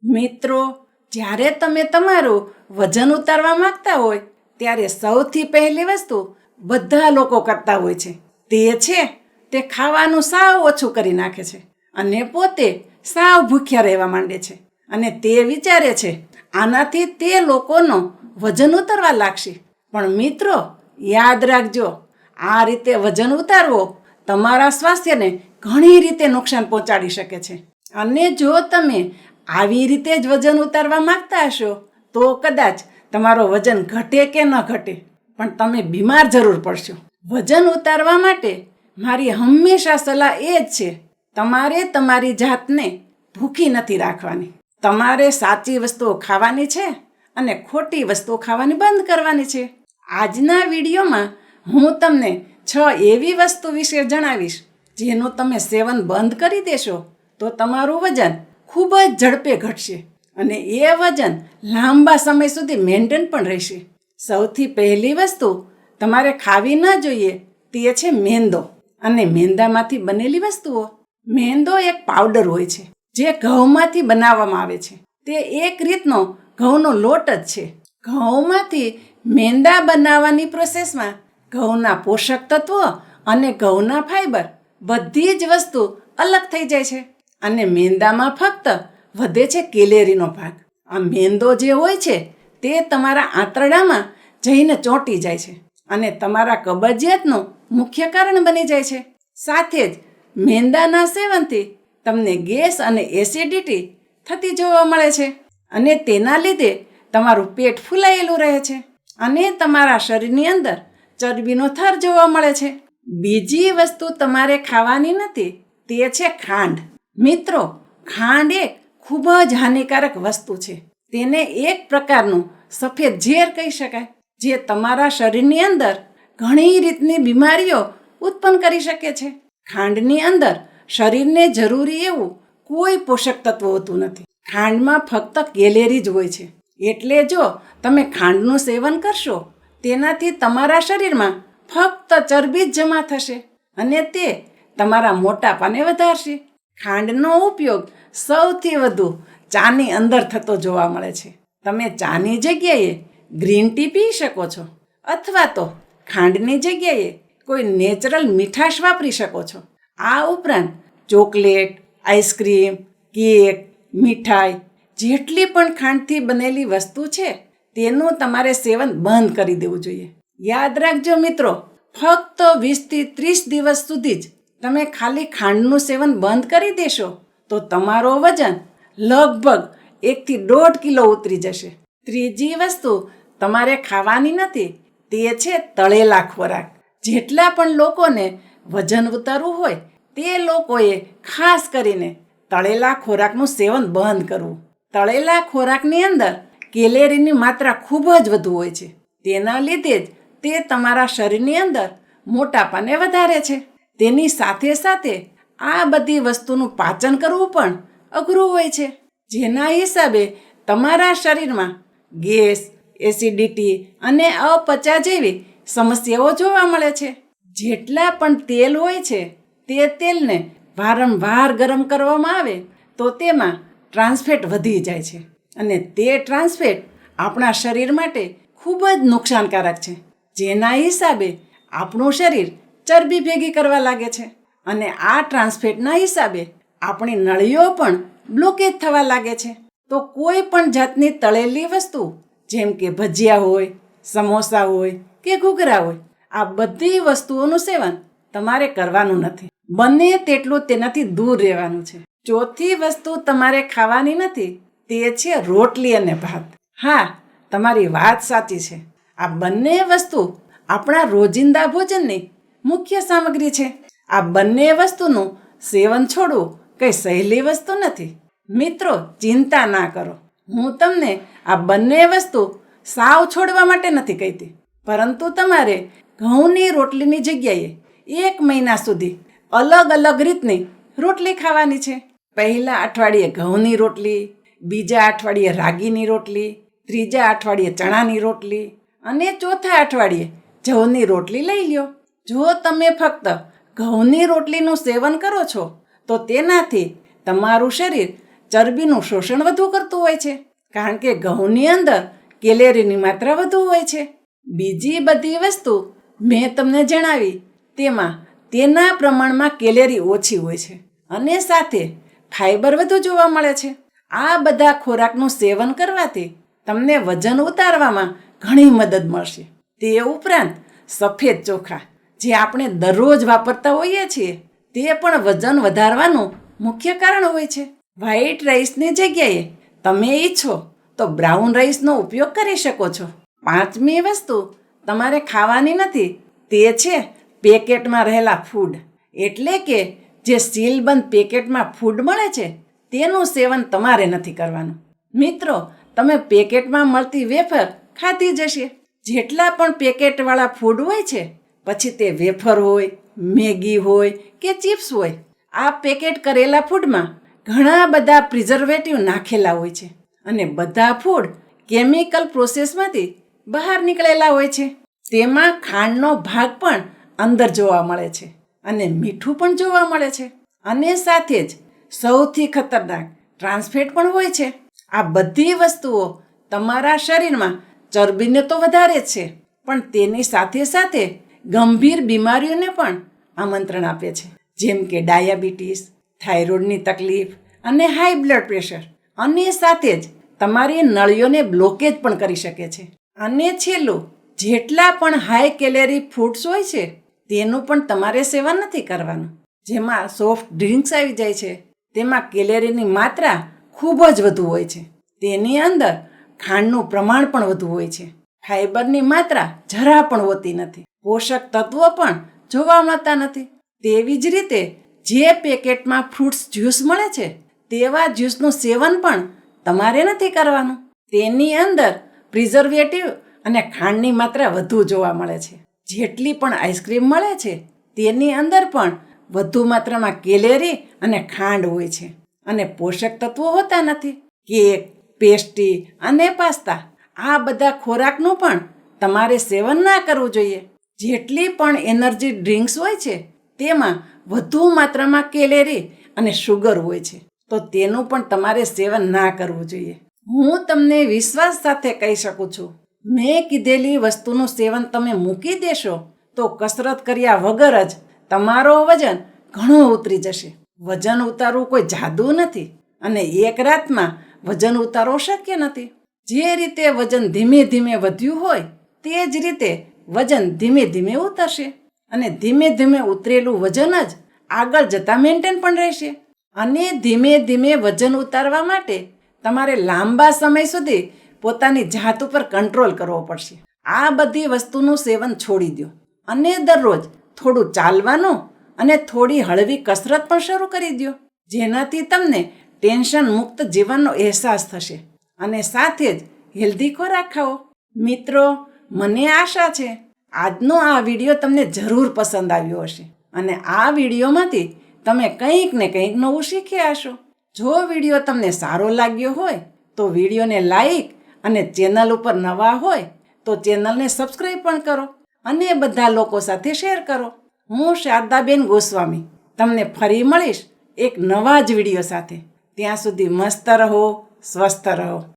મિત્રો, જ્યારે તમે તમારું વજન ઉતારવા માંગતા હોય ત્યારે સૌથી પહેલી વસ્તુ બધા લોકો કરતા હોય છે તે ખાવાનું સાવ ઓછું કરી નાખે છે અને પોતે સાવ ભૂખ્યા રહેવા માંડે છે અને તે વિચારે છે આનાથી તે લોકોનો વજન ઉતરવા લાગશે. પણ મિત્રો, યાદ રાખજો, આ રીતે વજન ઉતારવો તમારા સ્વાસ્થ્યને ઘણી રીતે નુકસાન પહોંચાડી શકે છે. અને જો તમે આવી રીતે જ વજન ઉતારવા માંગતા હશો તો કદાચ તમારો વજન ઘટે કે ન ઘટે, પણ તમે બીમાર જરૂર પડશો. વજન ઉતારવા માટે મારી હંમેશા સલાહ એ જ છે, તમારે તમારી જાતને ભૂખી નથી રાખવાની. તમારે સાચી વસ્તુઓ ખાવાની છે અને ખોટી વસ્તુઓ ખાવાની બંધ કરવાની છે. આજના વિડીયોમાં હું તમને 6 એવી વસ્તુ વિશે જણાવીશ જેનું તમે સેવન બંધ કરી દેશો તો તમારું વજન ખૂબ જ ઝડપે ઘટશે અને એ વજન લાંબા સમય સુધી મેન્ટેન પણ રહેશે. સૌથી પહેલી વસ્તુ તમારે ખાવી ન જોઈએ તે છે મેંદો અને મેંદામાંથી બનેલી વસ્તુઓ. મેંદો એક પાવડર હોય છે જે ઘઉંમાંથી બનાવવામાં આવે છે. તે એક રીતનો ઘઉંનો લોટ જ છે. ઘઉંમાંથી મેંદા બનાવવાની પ્રોસેસમાં ઘઉંના પોષક તત્વો અને ઘઉંના ફાઈબર બધી જ વસ્તુ અલગ થઈ જાય છે અને મેંદામાં ફક્ત વધે છે કેલેરીનો ભાગ. આ મેંદો જે હોય છે તે તમારા આંતરડામાં જઈને ચોંટી જાય છે અને તમારા કબજિયાતનું મુખ્ય કારણ બની જાય છે. સાથે જ મેંદાના સેવનથી તમને ગેસ અને એસિડિટી થતી જોવા મળે છે અને તેના લીધે તમારું પેટ ફૂલાયેલું રહે છે અને તમારા શરીરની અંદર ચરબીનો થર જોવા મળે છે. બીજી વસ્તુ તમારે ખાવાની નથી, તે છે ખાંડ. મિત્રો, ખાંડ એક ખૂબ જ હાનિકારક વસ્તુ છે. તેને એક પ્રકારનું સફેદ ઝેર કહી શકાય, જે તમારા શરીરની અંદર ઘણી રીતની બીમારીઓ ઉત્પન્ન કરી શકે છે. ખાંડની અંદર શરીરને જરૂરી એવું કોઈ પોષક તત્વ હોતું નથી. ખાંડમાં ફક્ત કેલેરી જ હોય છે. એટલે જો તમે ખાંડનું સેવન કરશો તેનાથી તમારા શરીરમાં ફક્ત ચરબી જ જમા થશે અને તે તમારા મોટાપાને વધારશે. ખાંડનો ઉપયોગ સૌથી વધુ ચાની અંદર થતો જોવા મળે છે. તમે ચાની જગ્યાએ ગ્રીન ટી પી શકો છો અથવા તો ખાંડની જગ્યાએ કોઈ નેચરલ મીઠાશ વાપરી શકો છો. આ ઉપરાંત ચોકલેટ, આઈસ્ક્રીમ, કેક, મીઠાઈ જેટલી પણ ખાંડથી બનેલી વસ્તુ છે તેનું તમારે સેવન બંધ કરી દેવું જોઈએ. યાદ રાખજો મિત્રો, ફક્ત 20થી 30 દિવસ સુધી જ તમે ખાલી ખાંડનું સેવન બંધ કરી દેશો તો તમારો વજન લગભગ 1 થી 1.5 કિલો ઉતરી જશે. ત્રીજી વસ્તુ તમારે ખાવાની નથી, તે છે તળેલા ખોરાક. જેટલા પણ લોકોને વજન ઉતારવું હોય તે લોકોએ ખાસ કરીને તળેલા ખોરાકનું સેવન બંધ કરવું. તળેલા ખોરાકની અંદર કેલેરીની માત્રા ખૂબ જ વધુ હોય છે. તેના લીધે જ તે તમારા શરીરની અંદર મોટાપાને વધારે છે. તેની સાથે સાથે આ બધી વસ્તુનું પાચન કરવું પણ અઘરું હોય છે, જેના હિસાબે તમારા શરીરમાં ગેસ, એસિડિટી અને અપચા જેવી સમસ્યાઓ જોવા મળે છે. જેટલા પણ તેલ હોય છે તે તેલને વારંવાર ગરમ કરવામાં આવે તો તેમાં ટ્રાન્સફેટ વધી જાય છે અને તે ટ્રાન્સફેટ આપણા શરીર માટે ખૂબ જ નુકસાનકારક છે, જેના હિસાબે આપણું શરીર ચરબી ભેગી કરવા લાગે છે અને આ ટ્રાન્સફેટના હિસાબે આપણી નળીઓ પણ બ્લોકેજ થવા લાગે છે. તો કોઈ પણ જાતની તળેલી વસ્તુ જેમ કે ભજીયા હોય, સમોસા હોય કે ઘૂઘરા હોય, આ બધી વસ્તુઓનું સેવન તમારે કરવાનું નથી. બને તેટલું તેનાથી દૂર રહેવાનું છે. ચોથી વસ્તુ તમારે ખાવાની નથી, તે છે રોટલી અને ભાત. હા, તમારી વાત સાચી છે. આ બંને વસ્તુ આપણા રોજિંદા ભોજનની મુખ્ય સામગ્રી છે. આ બંને વસ્તુનું સેવન છોડવું કંઈ સહેલી વસ્તુ નથી. મિત્રો, ચિંતા ના કરો, હું તમને આ બંને વસ્તુ સાવ છોડવા માટે નથી કહેતી, પરંતુ તમારે ઘઉંની રોટલીની જગ્યાએ 1 મહિના સુધી અલગ અલગ રીતની રોટલી ખાવાની છે. પહેલા અઠવાડિયે ઘઉંની રોટલી, બીજા અઠવાડિયે રાગીની રોટલી, ત્રીજા અઠવાડિયે ચણાની રોટલી અને ચોથા અઠવાડિયે જવની રોટલી લઈ લ્યો. જો તમે ફક્ત ઘઉંની રોટલીનું સેવન કરો છો તો તેનાથી તમારું શરીર ચરબીનું શોષણ વધુ કરતું હોય છે, કારણ કે ઘઉંની અંદર કેલેરીની માત્રા વધુ હોય છે. બીજી બધી વસ્તુ મેં તમને જણાવી તેમાં તેના પ્રમાણમાં કેલેરી ઓછી હોય છે અને સાથે ફાઈબર વધુ જોવા મળે છે. આ બધા ખોરાકનું સેવન કરવાથી તમને વજન ઉતારવામાં ઘણી મદદ મળશે. તે ઉપરાંત સફેદ ચોખા જે આપણે દરરોજ વાપરતા હોઈએ છીએ તે પણ વજન વધારવાનું મુખ્ય કારણ હોય છે. વ્હાઈટ રાઈસની જગ્યાએ તમે ઈચ્છો તો બ્રાઉન રાઈસનો ઉપયોગ કરી શકો છો. પાંચમી વસ્તુ તમારે ખાવાની નથી, તે છે પેકેટમાં રહેલા ફૂડ. એટલે કે જે સીલબંધ પેકેટમાં ફૂડ મળે છે તેનું સેવન તમારે નથી કરવાનું. મિત્રો, તમે પેકેટમાં મળતી વેફર ખાધી જશે. જેટલા પણ પેકેટવાળા ફૂડ હોય છે, પછી તે વેફર હોય, મેગી હોય કે ચિપ્સ હોય, આ પેકેટ કરેલા ફૂડમાં ઘણા બધા પ્રિઝર્વેટિવ નાખેલા હોય છે અને બધા ફૂડ કેમિકલ પ્રોસેસમાંથી બહાર નીકળેલા હોય છે. તેમાં ખાંડનો ભાગ પણ અંદર જોવા મળે છે અને મીઠું પણ જોવા મળે છે અને સાથે જ સૌથી ખતરનાક ટ્રાન્સફેટ પણ હોય છે. આ બધી વસ્તુઓ તમારા શરીરમાં ચરબીને તો વધારે જ છે, પણ તેની સાથે સાથે ગંભીર બીમારીઓને પણ આમંત્રણ આપે છે, જેમ કે ડાયાબિટીસ, થાઇરોઇડની તકલીફ અને હાઈ બ્લડ પ્રેશર, અને સાથે જ તમારી નળીઓને બ્લોકેજ પણ કરી શકે છે. અને છેલ્લું, જેટલા પણ હાઈ કેલેરી ફૂડ્સ હોય છે તેનું પણ તમારે સેવન નથી કરવાનું. જેમાં સોફ્ટ ડ્રિંક્સ આવી જાય છે, તેમાં કેલેરીની માત્રા ખૂબ જ વધુ હોય છે. તેની અંદર ખાંડનું પ્રમાણ પણ વધુ હોય છે. ફાઈબરની માત્રા જરા પણ હોતી નથી. પોષક તત્વો પણ જોવા મળતા નથી. તેવી જ રીતે જે પેકેટમાં ફ્રૂટ્સ જ્યુસ મળે છે તેવા જ્યુસનું સેવન પણ તમારે નથી કરવાનું. તેની અંદર પ્રિઝર્વેટિવ અને ખાંડની માત્રા વધુ જોવા મળે છે. જેટલી પણ આઈસ્ક્રીમ મળે છે તેની અંદર પણ વધુ માત્રામાં કેલેરી અને ખાંડ હોય છે અને પોષક તત્વો હોતા નથી. કેક, પેસ્ટ્રી અને પાસ્તા, આ બધા ખોરાકનું પણ તમારે સેવન ના કરવું જોઈએ. જેટલી પણ એનર્જી ડ્રિંક્સ હોય છે તેમાં વધુ માત્રામાં કેલેરી અને શુગર હોય છે, તો તેનું પણ તમારે સેવન ના કરવું જોઈએ. હું તમને વિશ્વાસ સાથે કહી શકું છું, મેં કીધેલી વસ્તુનું સેવન તમે મૂકી દેશો તો કસરત કર્યા વગર જ તમારો વજન ઘણો ઉતરી જશે. વજન ઉતારવું કોઈ જાદુ નથી અને એક રાતમાં વજન ઉતારવો શક્ય નથી. જે રીતે વજન ધીમે ધીમે વધ્યું હોય તે જ રીતે વજન ધીમે ધીમે ઉતરશે અને ધીમે ધીમે ઉતરેલું વજન જ આગળ જતાં મેન્ટેન પણ રહેશે. અને ધીમે ધીમે વજન ઉતારવા માટે તમારે લાંબા સમય સુધી પોતાની જાત ઉપર કંટ્રોલ કરવો પડશે. આ બધી વસ્તુનું સેવન છોડી દો અને દરરોજ થોડું ચાલવાનું અને થોડી હળવી કસરત પણ શરૂ કરી દો, જેનાથી તમને ટેન્શન મુક્ત જીવનનો અહેસાસ થશે અને સાથે જ હેલ્ધી ખોરાક ખાઓ. મિત્રો, મને આશા છે આજનો આ વિડીયો તમને જરૂર પસંદ આવ્યો હશે અને આ વિડીયોમાંથી તમે કંઈક ને કંઈક નવું શીખ્યા હશો. જો વિડીયો તમને સારો લાગ્યો હોય તો વિડીયોને લાઈક અને ચેનલ ઉપર નવા હોય તો ચેનલને સબસ્ક્રાઈબ પણ કરો અને બધા લોકો સાથે શેર કરો. હું શારદાબેન ગોસ્વામી તમને ફરી મળીશ એક નવા જ વિડીયો સાથે. ત્યાં સુધી મસ્ત રહો, સ્વસ્થ રહો.